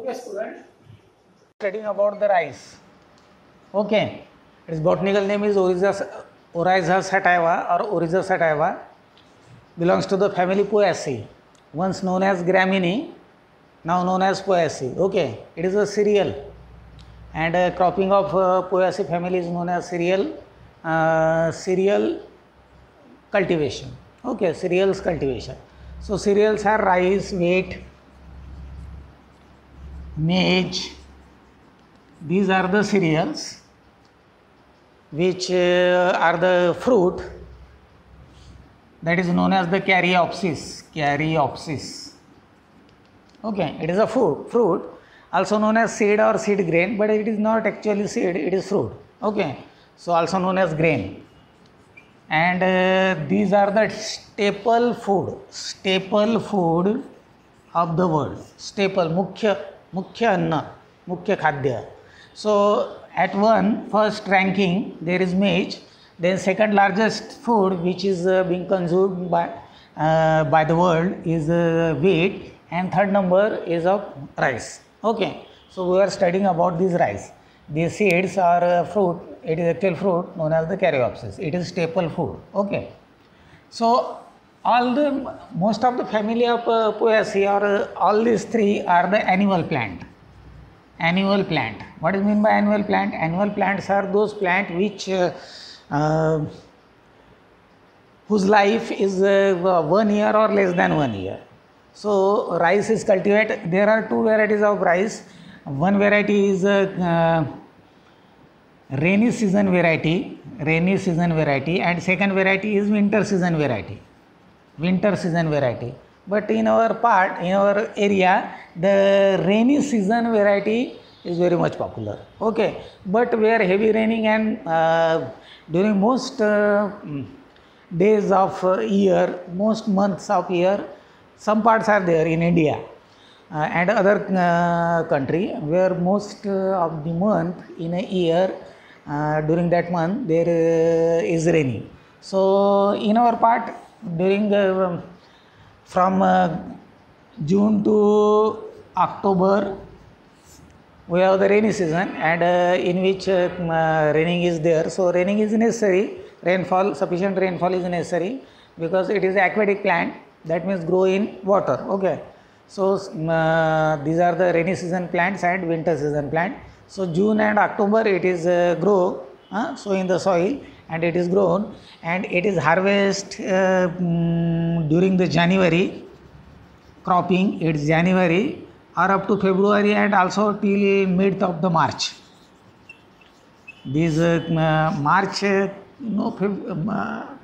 Okay, student. Studying about the rice. Okay. Its botanical name is Oryza sativa or Oryza sativa. Belongs to the family Poaceae. Once known as Graminea, now known as Poaceae. Okay. It is a cereal. And cropping of Poaceae family is known as cereal cultivation. Okay, cereals cultivation. So cereals are rice, wheat, maize. These are the cereals which are the fruit that is known as the Caryopsis. Caryopsis. Okay, it is a fruit also known as seed or seed grain, but it is not actually seed, it is fruit. Okay, so also known as grain. And these are the staple food of the world. Staple, mukhya anna, mukhya khadya. So at first ranking there is maize, then second largest food which is being consumed by the world is wheat, and third number is of rice. Okay, so we are studying about this rice. These seeds are fruit. It is actual fruit known as the Caryopsis. It is staple food. Okay, so most of the family of Poaceae or all these three are the annual plant. Annual plant. What is mean by annual plant? Annual plants are those plants which whose life is 1 year or less than 1 year. So rice is cultivated. There are two varieties of rice. One variety is rainy season variety, and second variety is winter season variety. But in our area, the rainy season variety is very much popular. Okay, but where heavy raining and during most days of year, most months of year, some parts are there in India and other country where most of the month in a year, during that month there is raining. So in our part, during from June to October we have the rainy season, and in which raining is there. So raining is necessary, sufficient rainfall is necessary, because it is aquatic plant, that means grow in water. Okay, so these are the rainy season plants and winter season plant. So June and October it is grow so in the soil, and it is grown, and it is harvest during the January. Cropping, it's January or up to February, and also till mid of the March. These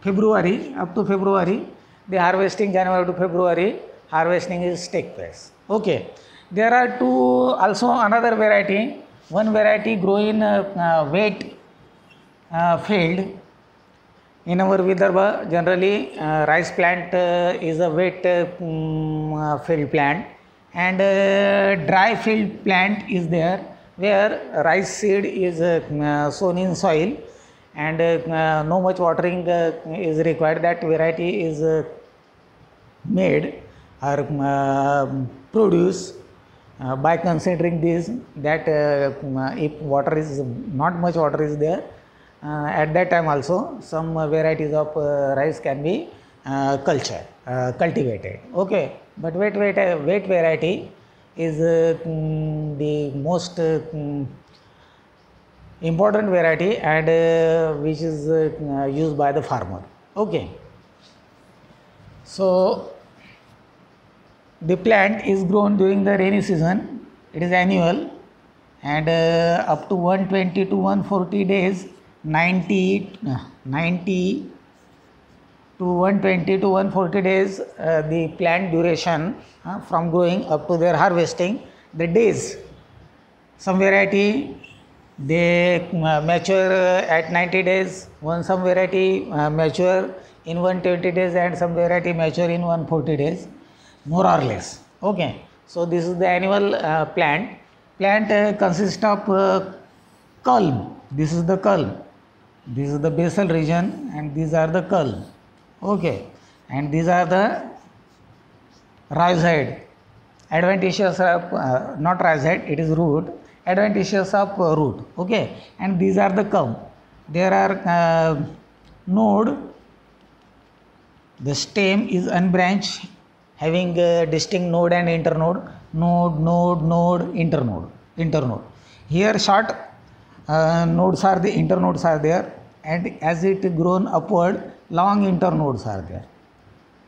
February, up to February, the harvesting, January to February, harvesting is take place. Okay, there are two also another variety. One variety grow in wet field. In our Vidarbha, generally rice plant is a wet field plant, and dry field plant is there where rice seed is sown in soil, and no much watering is required. That variety is made or produced by considering this, that if water is not much water is there, at that time also some varieties of rice can be cultivated. Okay, but wet variety is the most important variety, and which is used by the farmer. Okay, so the plant is grown during the rainy season. It is annual, and up to 120 to 140 days, 90 to 120 to 140 days the plant duration from growing up to their harvesting. The days, some variety they mature at 90 days, some variety mature in 120 days, and some variety mature in 140 days, more or less. Okay, so this is the annual plant. Consists of culm. This is the culm. This is the basal region, and these are the culm. Okay, and these are the rhizoid, adventitious of not rhizide, it is root, adventitious of root. Okay, and these are the come. There are node. The stem is unbranched, having a distinct node and internode. Node, node, node, internode, internode. Here short nodes are the internodes are there, and as it grown upward, long internodes are there.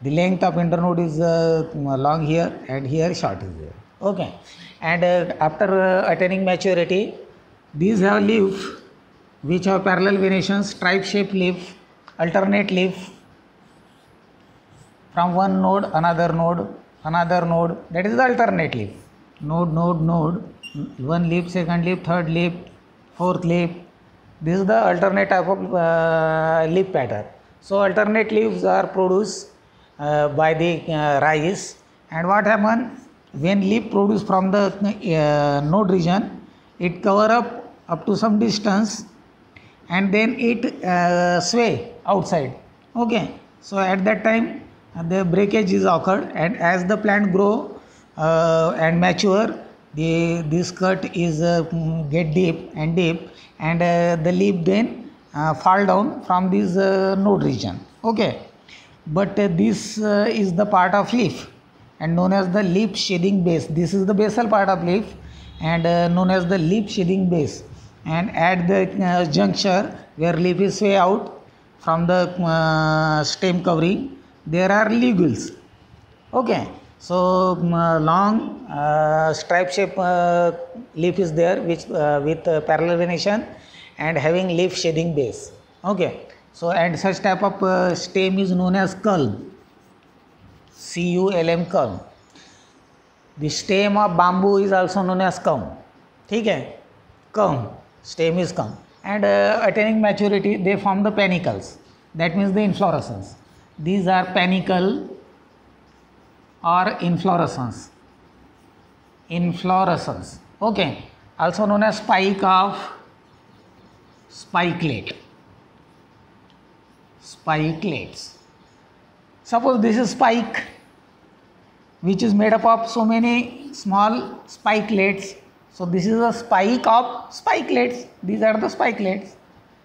The length of internode is long here, and here short is there. Okay, and after attaining maturity, these have leaf which have parallel venations, stripe shaped leaf, alternate leaf from one node, another node, another node. That is the alternate leaf. Node, node, node. One leaf, second leaf, third leaf, fourth leaf. This is the alternate type of leaf pattern. So alternate leaves are produced by the rice. And what happens when leaf produced from the node region, it cover up to some distance, and then it sway outside. Okay, so at that time the breakage is occurred, and as the plant grow and mature, this cut is get deep, and the leaf then fall down from this node region. Okay, but this is the part of leaf and known as the leaf sheathing base. This is the basal part of leaf and known as the leaf sheathing base. And at the juncture where leaf is sway out from the stem covering, there are ligules. Okay, so long stripe shape leaf is there, which with parallel venation and having leaf sheathing base. Okay, so and such type of stem is known as culm. CULM, culm. The stem of bamboo is also known as culm. ठीक है, culm, stem is culm. And attaining maturity, they form the panicles. That means the inflorescence. These are panicle or inflorescence. Inflorescence. Okay. Also known as spike of spikelate. Spikelets. Suppose this is spike, which is made up of so many small spikelets. So this is a spike of spikelets. These are the spikelets.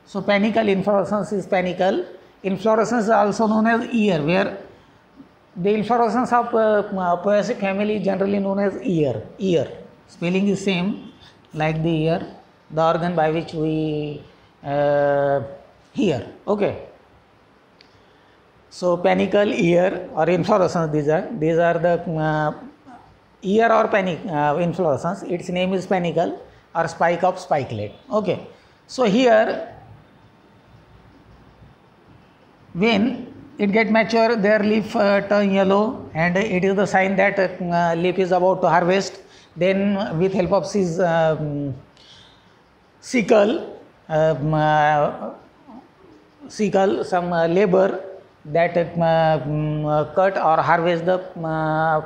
So panicle, inflorescence is panicle. Inflorescence is also known as ear, where the inflorescence of Poaceae family is generally known as ear. Ear. Spelling is same like the ear, the organ by which we hear. Okay. So panicle, ear or inflorescence, these are the ear or inflorescence. Its name is panicle or spike of spikelet. Okay. So here, when it get mature, their leaf turn yellow, and it is the sign that leaf is about to harvest. Then with help of sickle, some labor that cut or harvest the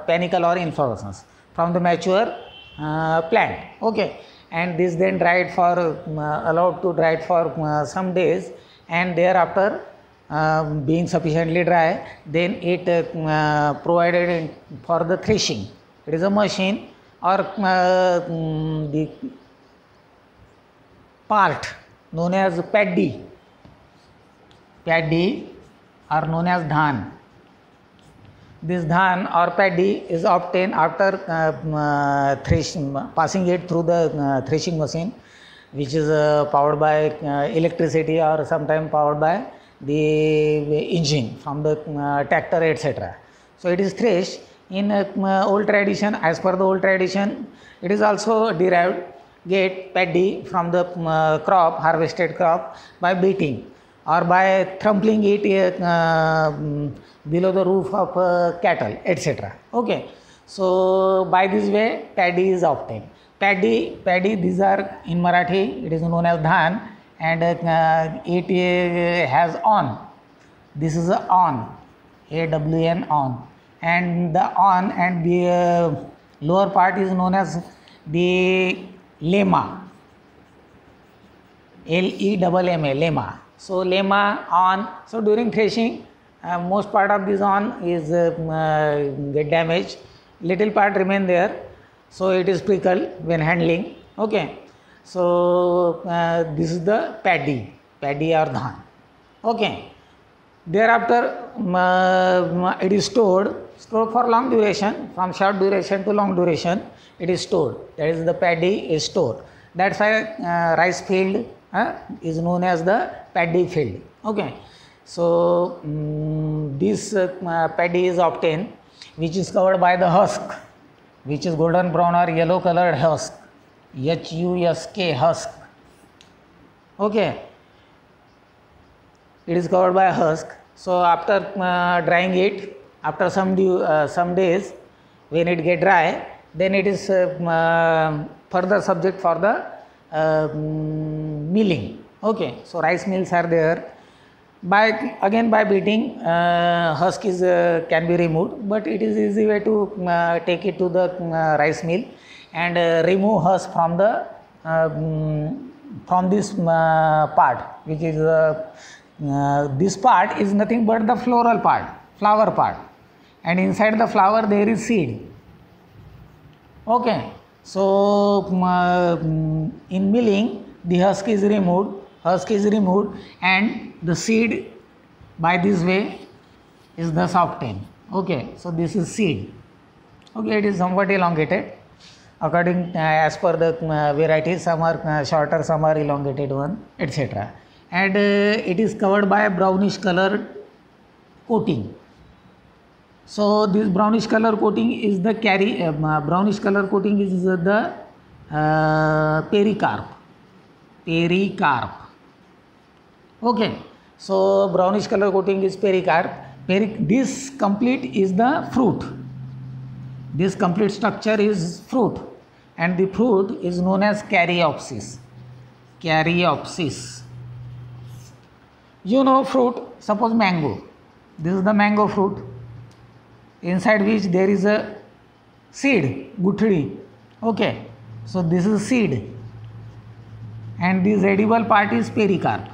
panicle or inflorescence from the mature plant. Okay, and this then dried for allowed to dry for some days, and thereafter being sufficiently dry, then it provided for the threshing. It is a machine or the part known as paddy. Paddy are known as dhan. This dhan or paddy is obtained after threshing, passing it through the threshing machine, which is powered by electricity or sometimes powered by the engine from the tractor, etc. So it is threshed in old tradition. As per the old tradition, it is also derived, get paddy from the crop, harvested crop, by beating or by trampling it below the roof of cattle, etc. Okay, so by this way paddy is obtained. Paddy, these are in Marathi, it is known as dhan, and it has on. This is a on, AWN, on, and the on and the lower part is known as the lemma, LEMMA, lemma. So lemma, on. So during threshing, most part of this on is get damaged. little part remain there, so it is prickled when handling. Okay, so this is the paddy or dhan. Okay, thereafter it is stored for long duration, from short duration to long duration it is stored. That is, the paddy is stored. That's why rice field is known as the paddy field. Okay, so this paddy is obtained, which is covered by the husk, which is golden brown or yellow colored husk, husk, husk. Okay, it is covered by husk. So after drying it, after some days, when it get dry, then it is further subject for the milling. Okay, so rice mills are there. By beating, husk is can be removed, but it is easy way to take it to the rice mill and remove husk from the from this part, which is this part is nothing but the floral part, flower part, and inside the flower there is seed. Okay, so in milling the husk is removed and the seed by this way is thus obtained. Okay, so this is seed. Okay, it is somewhat elongated according as per the variety. Some are shorter, some are elongated one, etc. And it is covered by a brownish colored coating. So this brownish color coating is the brownish color coating is the pericarp. Okay, so brownish color coating is pericarp. This complete is the fruit. This complete structure is fruit, and the fruit is known as caryopsis. You know fruit, suppose mango. This is the mango fruit, inside which there is a seed, guthdi. Okay, so this is seed, and this edible part is pericarp.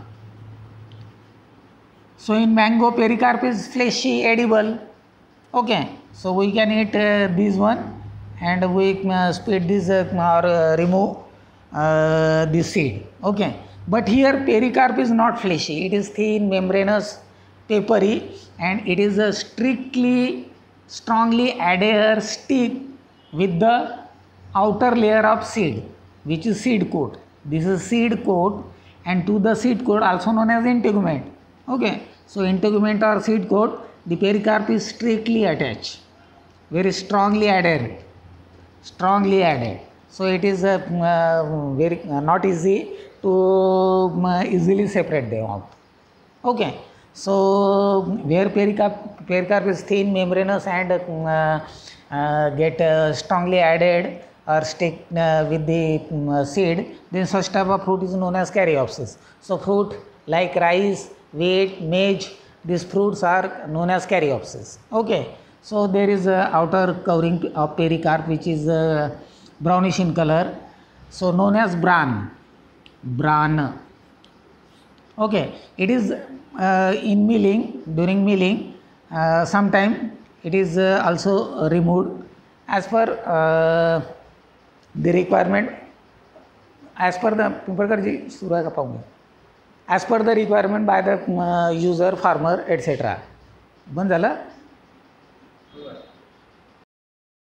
So in mango, pericarp is fleshy, edible. Okay, so we can eat this one, and we split this or remove this seed. Okay, but here pericarp is not fleshy, it is thin, membranous, papery, and it is a strongly adhere stick with the outer layer of seed, which is seed coat. This is seed coat, and to the seed coat also known as integument. Okay, so integument or seed coat, the pericarp is strictly attached, very strongly adhered. So it is very not easy to easily separate them out. Okay, so where pericarp is thin, membranous, and get strongly adhered or stick with the seed, then such type of fruit is known as caryopsis. So fruit like rice, wheat, maize, these fruits are known as caryopsis. Okay, so there is a outer covering of pericarp which is brownish in color, so known as bran. Okay, it is in milling, during milling, sometime it is also removed as per the requirement, as per the requirement by the user, farmer, etc. बंद झालं.